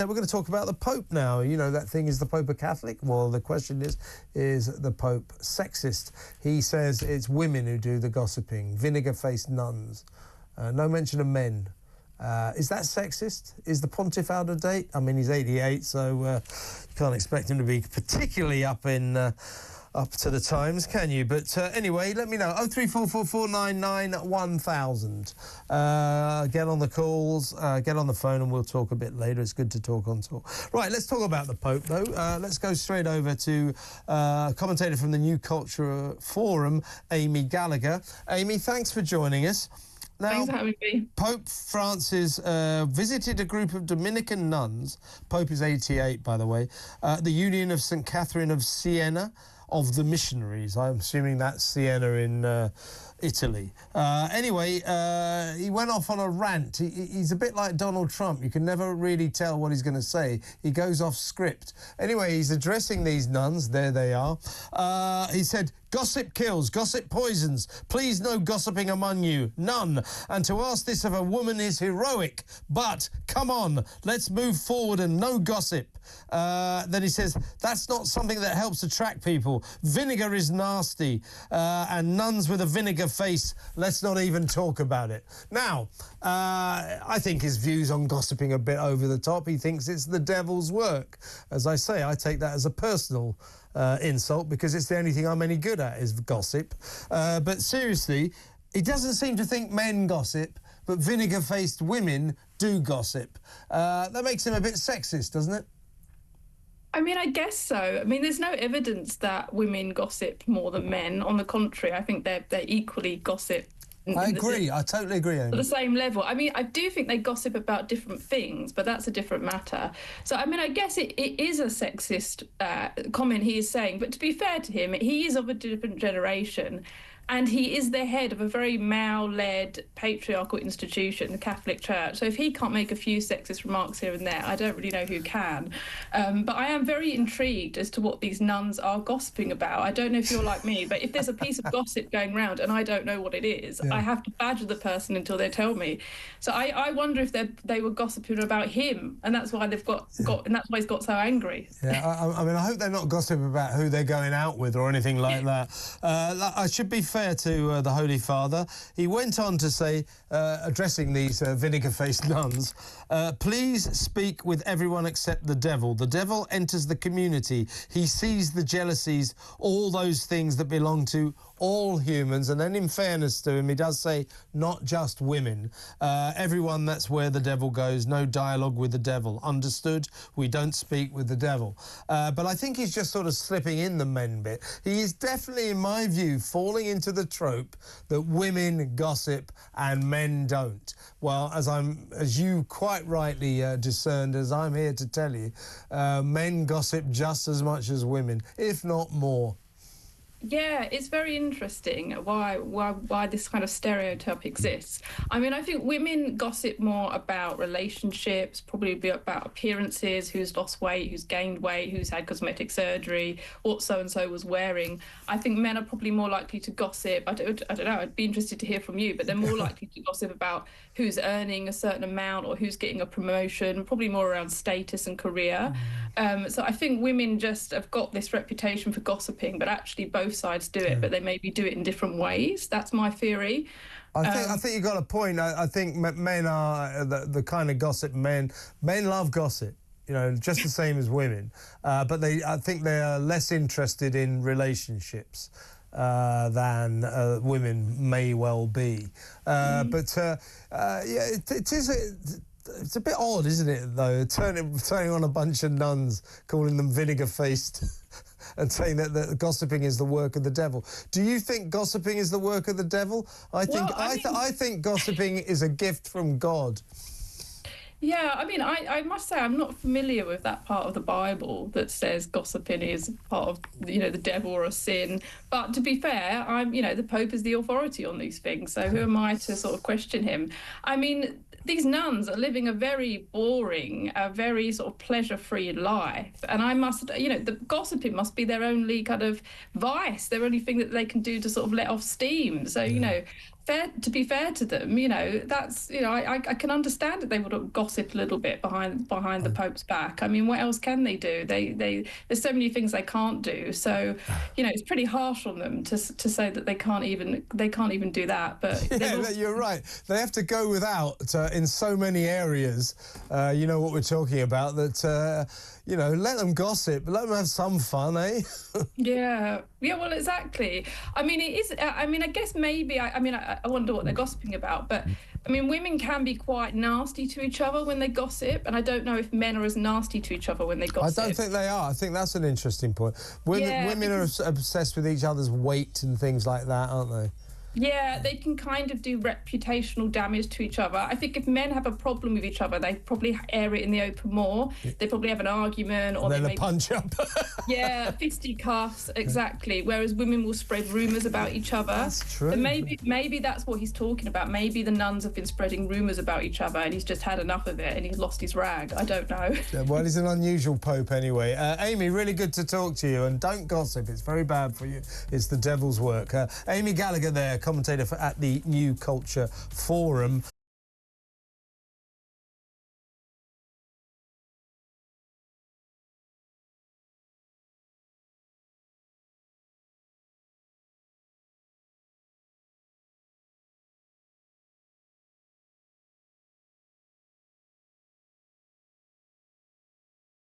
We're going to talk about the Pope now. You know, that thing, is the Pope a Catholic? Well, the question is the Pope sexist? He says it's women who do the gossiping, vinegar-faced nuns. No mention of men. Is that sexist? Is the Pontiff out of date? I mean, he's 88, so you can't expect him to be particularly up to the times, can you? But anyway, let me know. 03444991000. Get on the calls, get on the phone, and we'll talk a bit later. It's good to talk on talk. Right, let's talk about the Pope, though. Let's go straight over to a commentator from the New Culture Forum, Amy Gallagher. Amy, thanks for joining us. Now, thanks for having me. Pope Francis visited a group of Dominican nuns. Pope is 88, by the way. The Union of St. Catherine of Siena, of the Missionaries. I'm assuming that's Siena in Italy. Anyway, he went off on a rant. He's a bit like Donald Trump. You can never really tell what he's going to say. He goes off script. Anyway, he's addressing these nuns. There they are. He said, "Gossip kills, gossip poisons. Please no gossiping among you, none. And to ask this of a woman is heroic. But, come on, let's move forward and no gossip." Then he says, "That's not something that helps attract people. Vinegar is nasty. And nuns with a vinegar face, let's not even talk about it." Now, I think his views on gossiping are a bit over the top. He thinks it's the devil's work. As I say, I take that as a personal insult, because it's the only thing I'm any good at is gossip. But seriously, he doesn't seem to think men gossip, but vinegar-faced women do gossip. That makes him a bit sexist, doesn't it? I mean, I guess so. I mean, there's no evidence that women gossip more than men. On the contrary, I think they're equally gossip. I agree. I totally agree, Amy. At the same level. I mean, I do think they gossip about different things, but that's a different matter. So, I mean, I guess it is a sexist comment he is saying. But to be fair to him, he is of a different generation. And he is the head of a very male-led patriarchal institution, the Catholic Church. So if he can't make a few sexist remarks here and there, I don't really know who can. But I am very intrigued as to what these nuns are gossiping about. I don't know if you're like me, but if there's a piece of gossip going around and I don't know what it is, I have to badger the person until they tell me. So I wonder if they were gossiping about him, and that's why they've got and that's why he's got so angry. Yeah, I mean, I hope they're not gossiping about who they're going out with or anything like that. I should be fair to the Holy Father. He went on to say, addressing these vinegar-faced nuns, "Please speak with everyone except the devil. The devil enters the community. He sees the jealousies, all those things that belong to all humans." And then, in fairness to him, he does say not just women. Everyone, that's where the devil goes. No dialogue with the devil. Understood? We don't speak with the devil. But I think he's just sort of slipping in the men bit. He is definitely, in my view, falling into the trope that women gossip and men don't. Well, as you quite rightly discerned, as I'm here to tell you, men gossip just as much as women, if not more. Yeah, it's very interesting why this kind of stereotype exists. I mean, I think women gossip more about relationships, probably about appearances, who's lost weight, who's gained weight, who's had cosmetic surgery, what so-and-so was wearing. I think men are probably more likely to gossip. I don't know, I'd be interested to hear from you, but they're more likely to gossip about who's earning a certain amount or who's getting a promotion, probably more around status and career. So I think women just have got this reputation for gossiping, but actually both sides do it, but they maybe do it in different ways. That's my theory. I think you've got a point. I think men are the kind of gossip men love gossip, you know, just the same as women. But I think they are less interested in relationships than women may well be. But yeah, it's a bit odd, isn't it, though, turning on a bunch of nuns, calling them vinegar-faced and saying that gossiping is the work of the devil. Do you think gossiping is the work of the devil? I think gossiping is a gift from God. Yeah, I mean, I must say I'm not familiar with that part of the Bible that says gossiping is part of, you know, the devil or a sin. But to be fair, the Pope is the authority on these things. So who am I to sort of question him? I mean, these nuns are living a very boring, a very sort of pleasure-free life. And I must, the gossiping must be their only kind of vice, their only thing that they can do to sort of let off steam. So, to be fair to them, you know, that's, you know, I can understand that they would have gossiped a little bit behind the Pope's back. I mean, what else can they do? There's so many things they can't do. So, you know, it's pretty harsh on them to say that they can't even do that. But yeah, you're right. They have to go without in so many areas. You know what we're talking about. That you know, let them gossip, but let them have some fun, eh? Yeah, well, exactly. I mean, it is. I mean, I guess maybe. I wonder what they're gossiping about, but I mean, women can be quite nasty to each other when they gossip, and I don't know if men are as nasty to each other when they gossip. I don't think they are. I think that's an interesting point. Women are obsessed with each other's weight and things like that, aren't they? Yeah, they can kind of do reputational damage to each other. I think if men have a problem with each other, they probably air it in the open more. They probably have an argument, or then they a punch up. Yeah, fisticuffs, exactly. Whereas women will spread rumours about each other. That's true. So maybe that's what he's talking about. Maybe the nuns have been spreading rumours about each other, and he's just had enough of it, and he's lost his rag. I don't know. Yeah, well, he's an unusual pope anyway. Amy, really good to talk to you, and don't gossip. It's very bad for you. It's the devil's work. Amy Gallagher there, commentator at the New Culture Forum.